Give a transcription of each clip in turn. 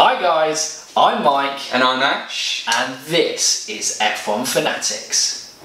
Hi guys, I'm Mike. And I'm Ash. And this is F1 Fanatics.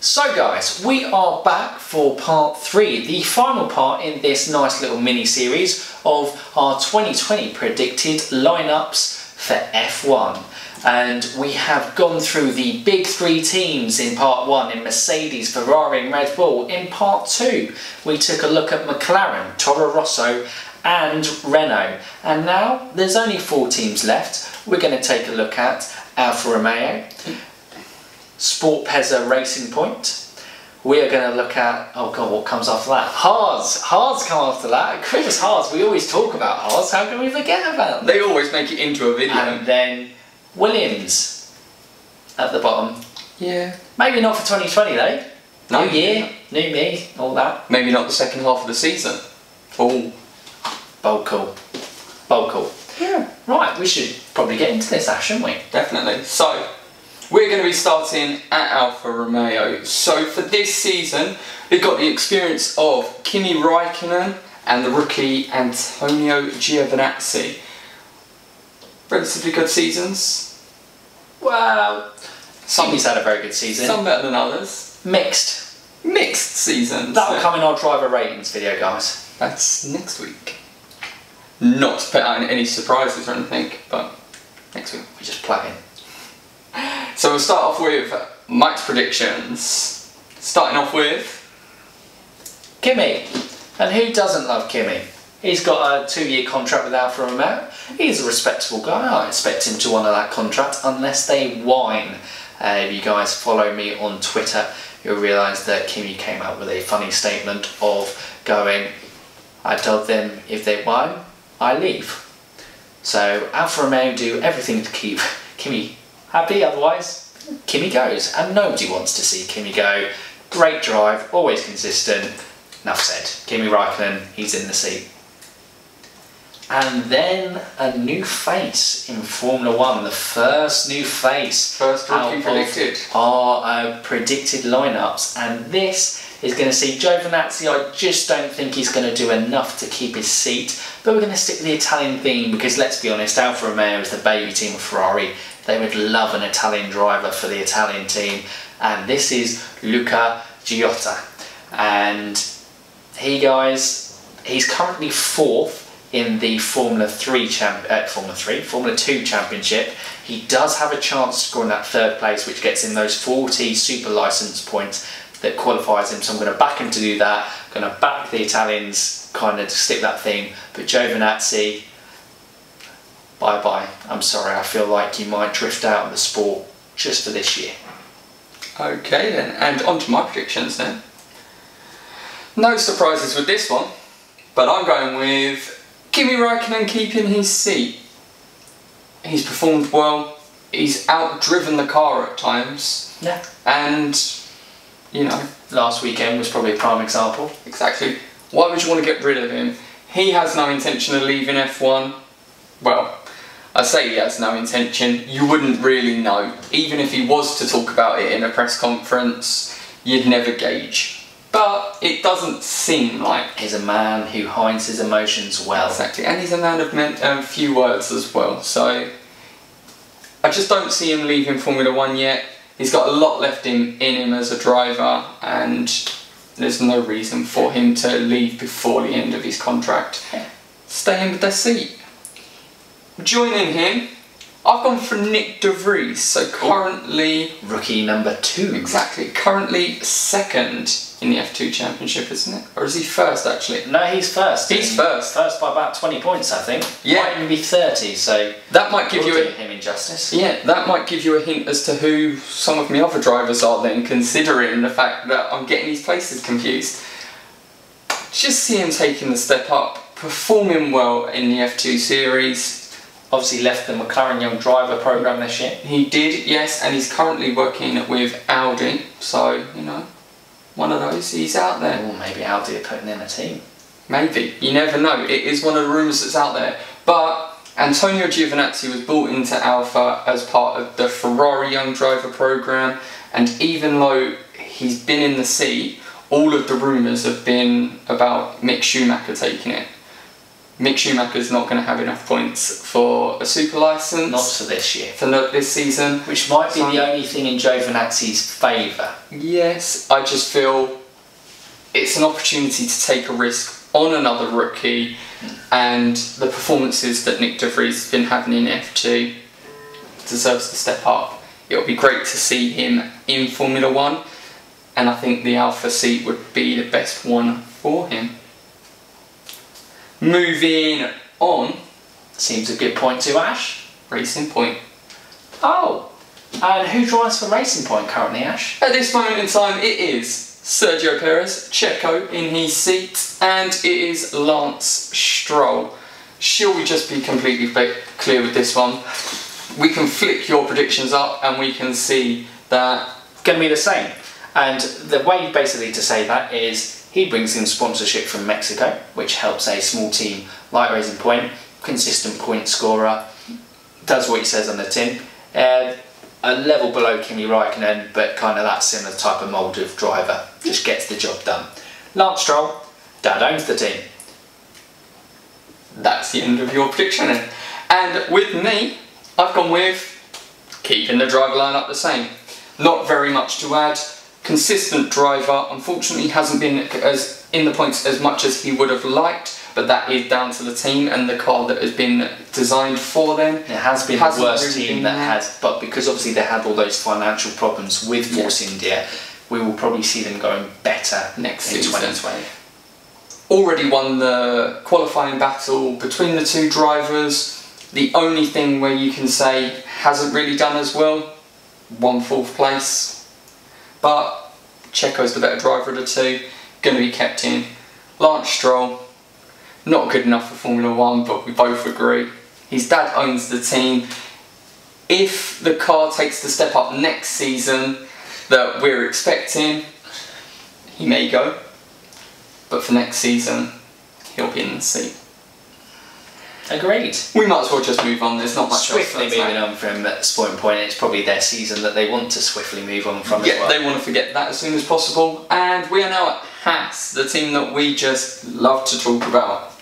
So guys, we are back for part 3, the final part in this nice little mini-series of our 2020 predicted lineups for F1. And we have gone through the big 3 teams in part 1 in Mercedes, Ferrari and Red Bull. In part 2 we took a look at McLaren, Toro Rosso and Renault. And now there's only 4 teams left. We're going to take a look at Alfa Romeo, Sport Pezza Racing Point. We are going to look at, oh god, what comes after that? Haas! Haas come after that. Chris Haas, we always talk about Haas, how can we forget about them? They always make it into a video. And then Williams at the bottom. Yeah. Maybe not for 2020 though. No. New year, new me, all that. Maybe not the second half of the season. Oh. Bold call. Bold call. Yeah. Right, we should probably get into this, Ash, shouldn't we? Definitely. So, we're going to be starting at Alfa Romeo. So for this season, we've got the experience of Kimi Raikkonen and the rookie Antonio Giovinazzi. Relatively good seasons. Well, Kimi's had a very good season. Some better than others. Mixed. Mixed seasons. That'll come in our driver ratings video, guys. That's next week. Not to put out any surprises or anything, but next week. We're just plugging. So we'll start off with Mike's predictions. Starting off with Kimi. And who doesn't love Kimi? He's got a 2-year contract with Alfa Romeo. He's a respectable guy. I expect him to honour that contract unless they whine. If you guys follow me on Twitter, you'll realise that Kimi came out with a funny statement of going, I told them if they whine, I leave. So Alfa Romeo do everything to keep Kimi happy, otherwise Kimi goes. And nobody wants to see Kimi go. Great drive, always consistent. Enough said. Kimi Raikkonen, he's in the seat. And then a new face in Formula 1, the first new face. First rookie predicted. Our predicted lineups, and this is going to see Giovinazzi. I just don't think he's going to do enough to keep his seat, but we're going to stick with the Italian theme because let's be honest, Alfa Romeo is the baby team of Ferrari. They would love an Italian driver for the Italian team, and this is Luca Giotta. And he's currently 4th in the Formula 2 Championship. He does have a chance to score in that 3rd place, which gets him those 40 super license points that qualifies him. So I'm going to back him to do that. I'm going to back the Italians, kind of to stick that theme. But Giovinazzi, bye bye. I'm sorry, I feel like you might drift out of the sport just for this year. Okay then, and on to my predictions then. No surprises with this one, but I'm going with Kimi Raikkonen keeping his seat. He's performed well, he's outdriven the car at times. Yeah. And, you know, last weekend was probably a prime example. Exactly. Why would you want to get rid of him? He has no intention of leaving F1. Well, I say he has no intention, you wouldn't really know. Even if he was to talk about it in a press conference, you'd never gauge. But it doesn't seem like. He's a man who hides his emotions well. Exactly, and he's a man of few words as well, so I just don't see him leaving Formula 1 yet. He's got a lot left in him as a driver, and there's no reason for him to leave before the end of his contract. Stay in with the seat. Joining him, I've gone for Nick De Vries, so currently rookie number 2. Exactly, currently 2nd in the F2 Championship, isn't it? Or is he 1st actually? No, he's 1st. He's 1st. 1st by about 20 points, I think. Yeah. Might even be 30, so that might give you him injustice. Yeah, that might give you a hint as to who some of my other drivers are then, considering the fact that I'm getting these places confused. Just see him taking the step up, performing well in the F2 series. Obviously left the McLaren Young Driver programme this year. He did, yes, and he's currently working with Audi, so, you know, one of those, he's out there. Or maybe Audi are putting in a team. Maybe, you never know, it is one of the rumours that's out there. But Antonio Giovinazzi was brought into Alfa as part of the Ferrari Young Driver programme, and even though he's been in the seat, all of the rumours have been about Mick Schumacher taking it. Mick Schumacher's not going to have enough points for a super licence. Not for this year. For this season. Which might be the only thing in Giovinazzi's favour. Yes, I just feel it's an opportunity to take a risk on another rookie, and the performances that Nyck de Vries has been having in F2 deserves to step up. It'll be great to see him in Formula 1, and I think the Alpha seat would be the best one for him. Moving on. Seems a good point to Ash. Racing Point. Oh, and who drives for Racing Point currently, Ash? At this moment in time, it is Sergio Perez, Checo in his seat, and it is Lance Stroll. Shall we just be completely clear with this one? We can flick your predictions up and we can see that... Going to be the same. And the way basically to say that is he brings in sponsorship from Mexico, which helps a small team like Racing Point, consistent point scorer, does what he says on the tin. A level below Kimi Raikkonen, but kind of that similar type of mould of driver, just gets the job done. Lance Stroll, Dad owns the team. That's the end of your prediction then. And with me, I've gone with keeping the driver lineup the same. Not very much to add. Consistent driver, unfortunately hasn't been as in the points as much as he would have liked, but that is down to the team and the car that has been designed for them. It has been the worst team that has, but because obviously they had all those financial problems with Force India, we will probably see them going better next in 2020. Already won the qualifying battle between the two drivers. The only thing where you can say hasn't really done as well, won 4th place. But Checo's the better driver of the two, going to be kept in. Lance Stroll, not good enough for Formula 1, but we both agree. His dad owns the team. If the car takes the step up next season that we're expecting, he may go. But for next season, he'll be in the seat. Agreed. We might as well just move on, there's not much swiftly moving on from Sporting Point. It's probably their season that they want to swiftly move on from as well. They want to forget that as soon as possible. And we are now at Haas, the team that we just love to talk about.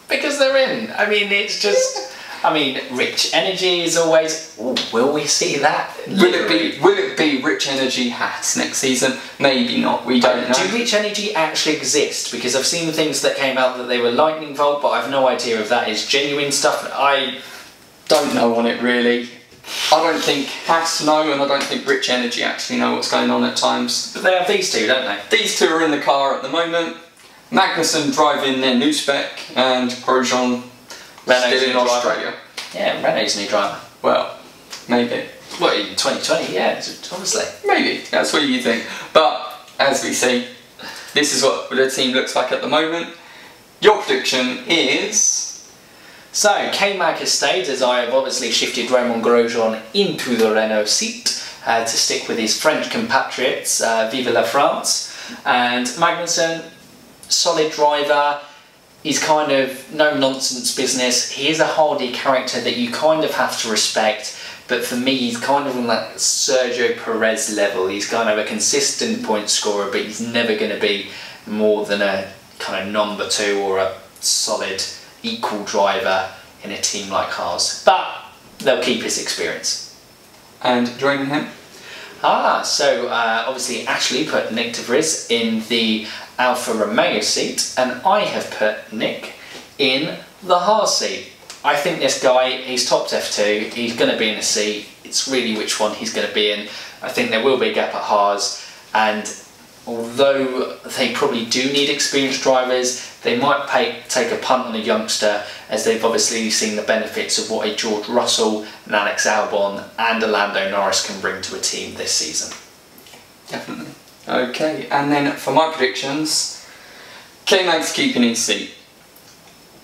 Because they're in. I mean, it's just... I mean, Rich Energy is always... Ooh, will we see that? Will it be Rich Energy Haas next season? Maybe not, we don't know. Do Rich Energy actually exist? Because I've seen things that came out that they were lightning bolt, but I've no idea if that is genuine stuff. I don't know on it really. I don't think Haas know, and I don't think Rich Energy actually know what's going on at times. But they have these two, don't they? These two are in the car at the moment. Magnussen driving their new spec, and Grosjean Renault's still in Australia. Yeah, Renault's new driver. Well, maybe. Well, in 2020, yeah, obviously. Maybe, that's what you think. But, as we see, this is what the team looks like at the moment. Your prediction is... So, K-Mag has stayed, as I have obviously shifted Romain Grosjean into the Renault seat to stick with his French compatriots, Vive la France. And Magnussen, solid driver. He's kind of no-nonsense business. He is a hardy character that you kind of have to respect, but for me he's kind of on that Sergio Perez level. He's kind of a consistent point scorer, but he's never going to be more than a kind of number 2 or a solid equal driver in a team like Haas. But they'll keep his experience. And joining him? So obviously Ashley put Nyck de Vries in the Alfa Romeo seat, and I have put Nyck in the Haas seat. I think this guy, he's topped F2, he's going to be in a seat. It's really which one he's going to be in. I think there will be a gap at Haas, and although they probably do need experienced drivers, they might take a punt on a youngster, as they've obviously seen the benefits of what a George Russell, an Alex Albon and a Lando Norris can bring to a team this season. Definitely. Okay, and then for my predictions, K-Mag's keeping his seat.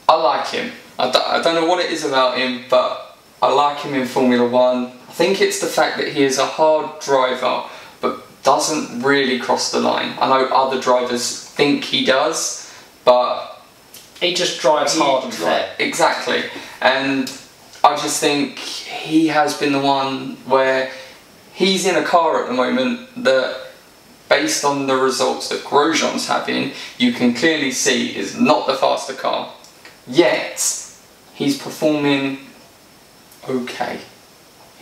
I like him. I don't know what it is about him, but I like him in Formula 1. I think it's the fact that he is a hard driver, but doesn't really cross the line. I know other drivers think he does, but he just drives hard and fair. Exactly. And I just think he has been the one where he's in a car at the moment that based on the results that Grosjean's having, you can clearly see is not the faster car. Yet, he's performing okay.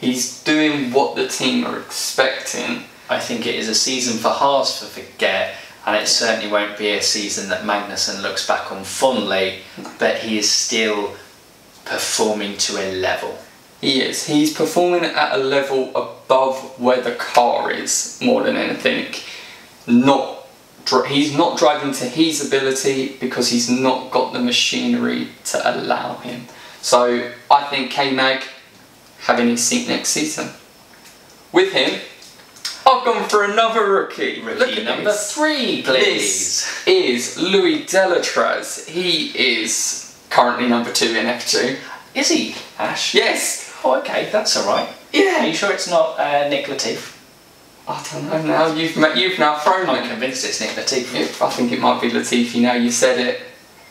He's doing what the team are expecting. I think it is a season for Haas to forget, and it certainly won't be a season that Magnussen looks back on fondly, but he is still performing to a level. He is. He's performing at a level above where the car is, more than anything. He's not driving to his ability because he's not got the machinery to allow him. So I think K-Mag having his seat next season. With him, I've gone for another rookie. Rookie number 3, please. This is Louis Delatraz. He is currently number 2 in F2. Is he, Ash? Yes. Oh, okay, that's alright. Yeah. Are you sure it's not Nick Latif? I don't know now. You've now thrown I'm me. convinced it's Nick Latif. I think it might be Latifi now you said it.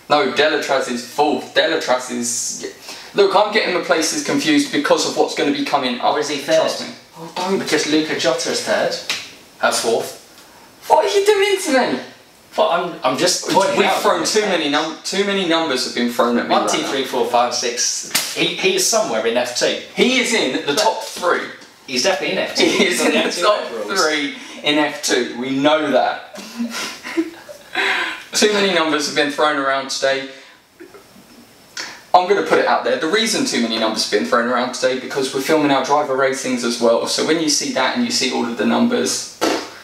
No, Delatraz is 4th. Delatraz is... Look, I'm getting the places confused because of what's going to be coming up. Or is he 3rd? Trust me. Oh, don't. Because Luca Jota is 3rd. 4th. What are you doing to me? Well, I'm just pointing We've out thrown too many numbers have been thrown at me. 1, 2, 3, 4, 5, 6. He is somewhere in F2. He is in the top 3. He's definitely in F2. He is in the F2 top overalls. 3 in F2. We know that. Too many numbers have been thrown around today. I'm going to put it out there. The reason too many numbers have been thrown around today because we're filming our driver ratings as well. So when you see that and you see all of the numbers,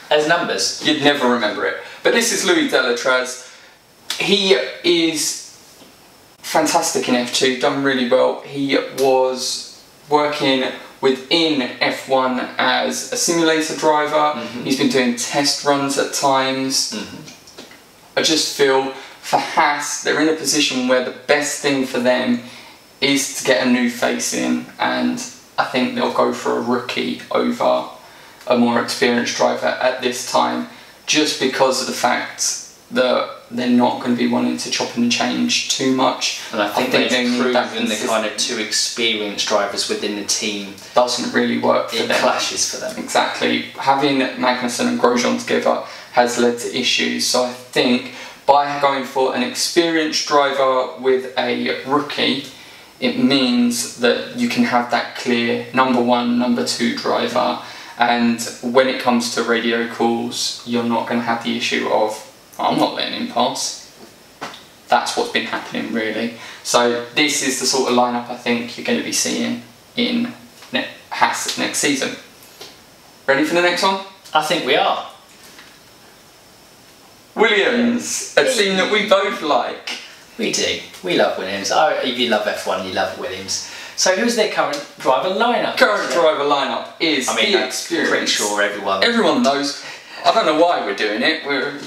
as numbers, you'd never remember it. But this is Louis Delatraz. He is fantastic in F2, done really well. He was working within F1 as a simulator driver. He's been doing test runs at times. I just feel for Haas, they're in a position where the best thing for them is to get a new face in, and I think they'll go for a rookie over a more experienced driver at this time, just because of the fact that they're not going to be wanting to chop and change too much. And I think they've need that proven the kind of 2 experienced drivers within the team doesn't really work for it them. clashes for them. Exactly. Having Magnussen and Grosjean together has led to issues. So I think by going for an experienced driver with a rookie, it means that you can have that clear number 1, number 2 driver, and when it comes to radio calls, you're not going to have the issue of, I'm not letting him pass. That's what's been happening really. So this is the sort of lineup I think you're going to be seeing in Haas next season. Ready for the next one? I think we are. Williams, a team that we both like. We do. We love Williams. Oh, if you love F1, you love Williams. So who's their current driver lineup? Current driver lineup is the experience. Pretty sure everyone knows. I don't know why we're doing it.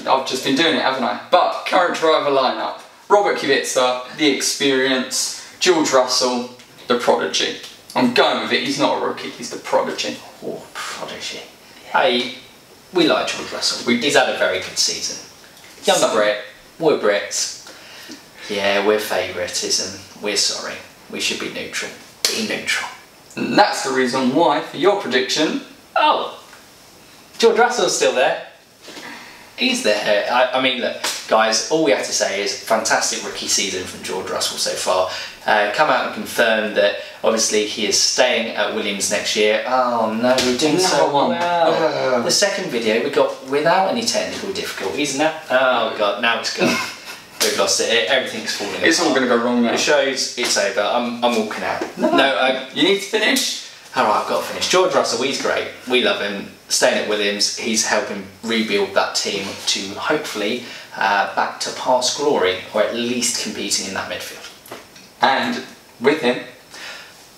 I've just been doing it, haven't I? But current driver lineup: Robert Kubica, the experience; George Russell, the prodigy. I'm going with it. He's not a rookie. He's the prodigy. Oh, prodigy. Hey, we like George Russell. He's had a very good season. Young Brit. We're Brits. Yeah, we're favouritism. We're sorry. We should be neutral. Be neutral. And that's the reason why, for your prediction... Oh! George Russell's still there. He's there. I mean, look, guys, all we have to say is fantastic rookie season from George Russell so far. Come out and confirm that, obviously, he is staying at Williams next year. Oh no, we're doing so well. The second video we got without any technical difficulties. Now, oh god, now it's gone. We've lost it. Everything's falling apart. It's all going to go wrong now. The show's, it's over. I'm walking out. No, you need to finish. Alright, I've got to finish. George Russell, he's great. We love him. Staying at Williams, he's helping rebuild that team to hopefully back to past glory, or at least competing in that midfield. And with him,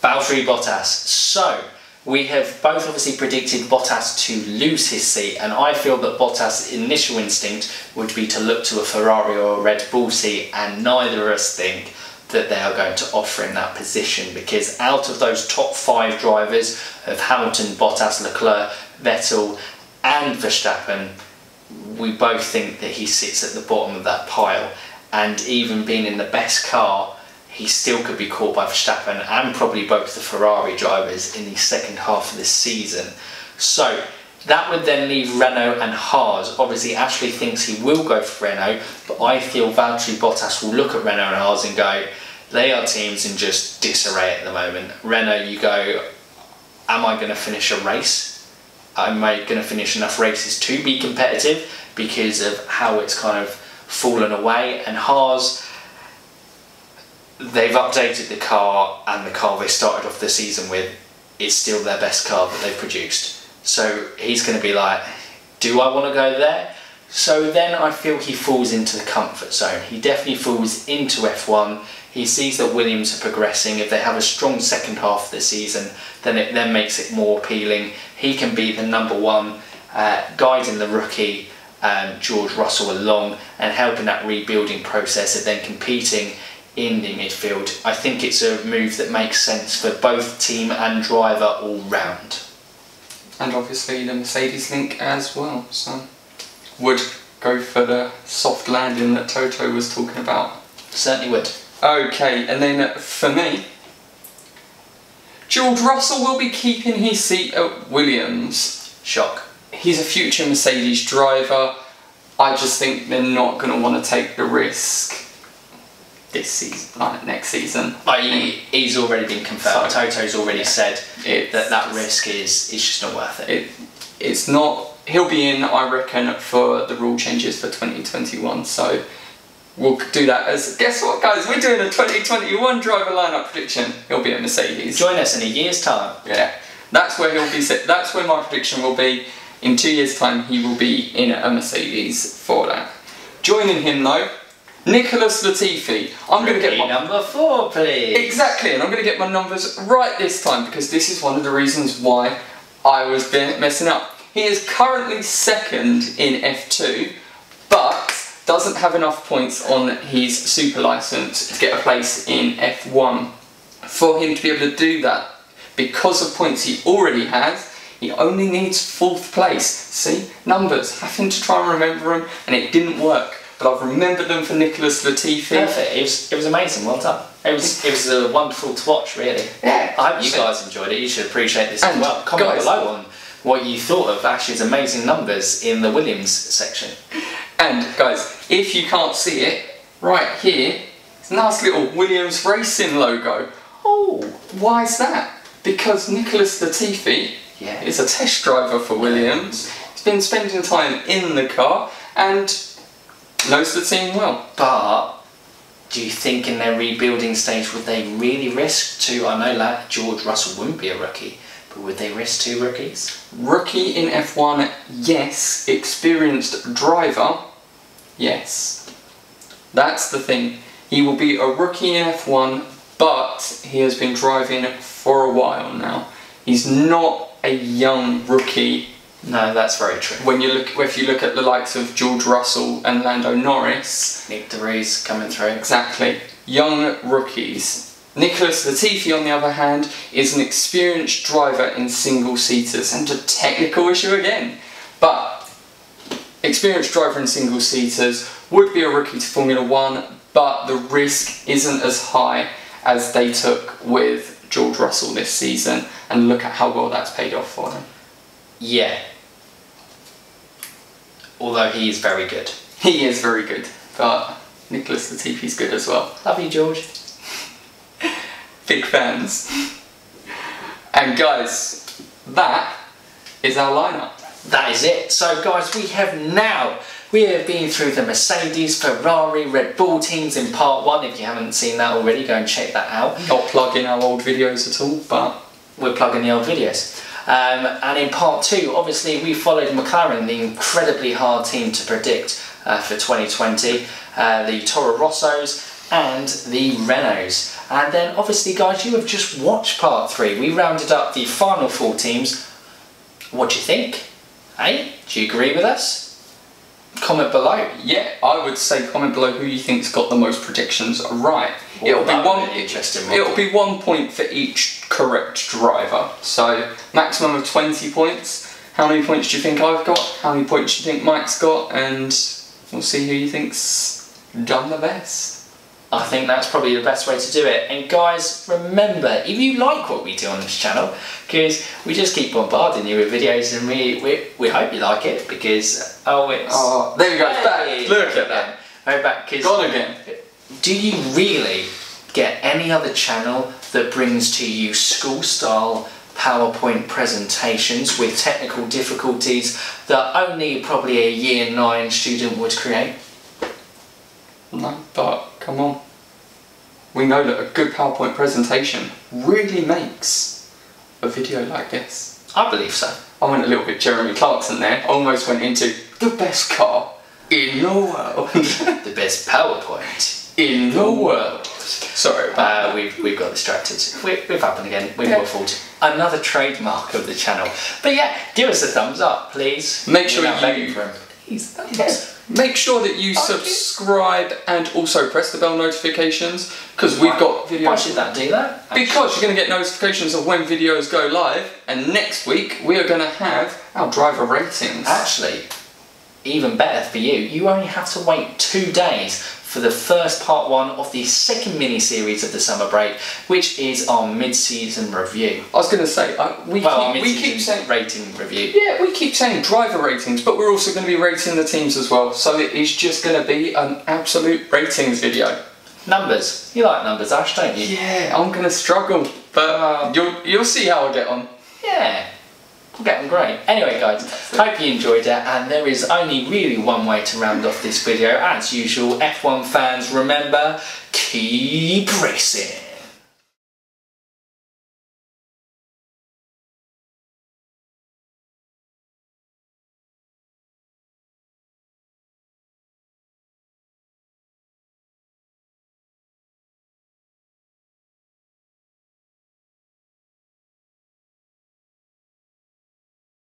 Valtteri Bottas. So, we have both obviously predicted Bottas to lose his seat, and I feel that Bottas' initial instinct would be to look to a Ferrari or a Red Bull seat, and neither of us think that they are going to offer him that position, because out of those top 5 drivers of Hamilton, Bottas, Leclerc, Vettel and Verstappen, we both think that he sits at the bottom of that pile, and even being in the best car, he still could be caught by Verstappen and probably both the Ferrari drivers in the second half of this season. So That would then leave Renault and Haas. Obviously, Ashley thinks he will go for Renault, but I feel Valtteri Bottas will look at Renault and Haas and go, they are teams in just disarray at the moment. Renault, you go, am I going to finish a race? Am I going to finish enough races to be competitive because of how it's kind of fallen away? And Haas, they've updated the car, and the car they started off the season with is still their best car that they've produced. So he's going to be like, do I want to go there? So then I feel he falls into the comfort zone. He definitely falls into F1. He sees that Williams are progressing. If they have a strong second half of the season, then it then makes it more appealing. He can be the number one, guiding the rookie George Russell along and helping that rebuilding process of then competing in the midfield. I think it's a move that makes sense for both team and driver all round. And obviously the Mercedes link as well, so would go for the soft landing that Toto was talking about. Certainly would. Okay, and then for me, George Russell will be keeping his seat at Williams. Shock. He's a future Mercedes driver. I just think they're not going to want to take the risk this season, like next season. He's already been confirmed. So, Toto's already said that risk is just not worth it. It's not. He'll be in, I reckon, for the rule changes for 2021. So we'll do that as. Guess what, guys? We're doing a 2021 driver lineup prediction. He'll be at Mercedes. Join us in a year's time. Yeah, that's where he'll be. That's where my prediction will be. In 2 years' time, he will be in a Mercedes for that. Joining him though, Nicholas Latifi. I'm going to get my number 4, please. Exactly, and I'm going to get my numbers right this time because this is one of the reasons why I was messing up. He is currently second in F2, but doesn't have enough points on his super license to get a place in F1. For him to be able to do that, because of points he already has, he only needs 4th place. See, numbers, having to try and remember them, and it didn't work. But I've remembered them for Nicholas Latifi. Perfect. It was amazing. Well done. It was wonderful to watch, really. Yeah. I hope you guys enjoyed it. You should appreciate this as well. Comment below on what you thought of Ash's amazing numbers in the Williams section. And guys, if you can't see it, right here, it's a nice little Williams Racing logo. Oh, why is that? Because Nicholas Latifi is a test driver for Williams. He's been spending time in the car and knows the team well. But do you think in their rebuilding stage would they really risk two? I know that George Russell wouldn't be a rookie, but would they risk 2 rookies? Rookie in F1, yes. Experienced driver, yes. That's the thing. He will be a rookie in F1, but he has been driving for a while now. He's not a young rookie. No, that's very true. If you look at the likes of George Russell and Lando Norris, Nick DeVries coming through. Exactly, young rookies. Nicholas Latifi, on the other hand, is an experienced driver in single-seaters, and a technical issue again. But experienced driver in single-seaters would be a rookie to Formula 1, but the risk isn't as high as they took with George Russell this season, and look at how well that's paid off for him. Yeah. Although he is very good. He is very good, but Nicholas Latifi's good as well. Love you, George. Big fans. And guys, that is our lineup. That is it. So guys, we have been through the Mercedes, Ferrari, Red Bull teams in part 1. If you haven't seen that already, go and check that out. Not plugging our old videos at all, but we're plugging the old videos. And in part 2, obviously we followed McLaren, the incredibly hard team to predict for 2020, the Toro Rossos and the Renaults. And then obviously guys, you have just watched part 3. We rounded up the final 4 teams. What do you think? Hey, do you agree with us? Comment below. Yeah, I would say comment below who you think's got the most predictions right. It'll be 1 point for each correct driver. So maximum of 20 points. How many points do you think I've got? How many points do you think Mike's got? And we'll see who you think's done the best. I think that's probably the best way to do it. And guys, remember, if you like what we do on this channel, because we just keep bombarding you with videos, and we hope you like it, because there we go, it's back. Look at that. Go back, because gone again. Do you really get any other channel that brings to you school-style PowerPoint presentations with technical difficulties that only probably a year 9 student would create? No, but come on. We know that a good PowerPoint presentation really makes a video like this. I believe so. I went a little bit Jeremy Clarkson there. Almost went into the best car in the world. The best PowerPoint in the world. Sorry about that. We've got distracted. We've happened again. We've waffled. Another trademark of the channel. But yeah, give us a thumbs up, please. Make sure Make sure that you subscribe and also press the bell notifications, because we've got videos. Why should that do that? Because you're going to get notifications of when videos go live, and next week we are going to have our driver ratings. Actually, even better for you, you only have to wait 2 days for the first part 1 of the second mini-series of the summer break, which is our mid-season review. I was going to say, we keep saying rating review. Yeah, we keep saying driver ratings, but we're also going to be rating the teams as well. So it is just going to be an absolute ratings video. Numbers. You like numbers, Ash, don't you? Yeah, I'm going to struggle, but you'll see how I get on. Yeah. Getting great. Anyway guys, hope you enjoyed it, and there is only really one way to round off this video. As usual, F1 fans, remember, keep racing.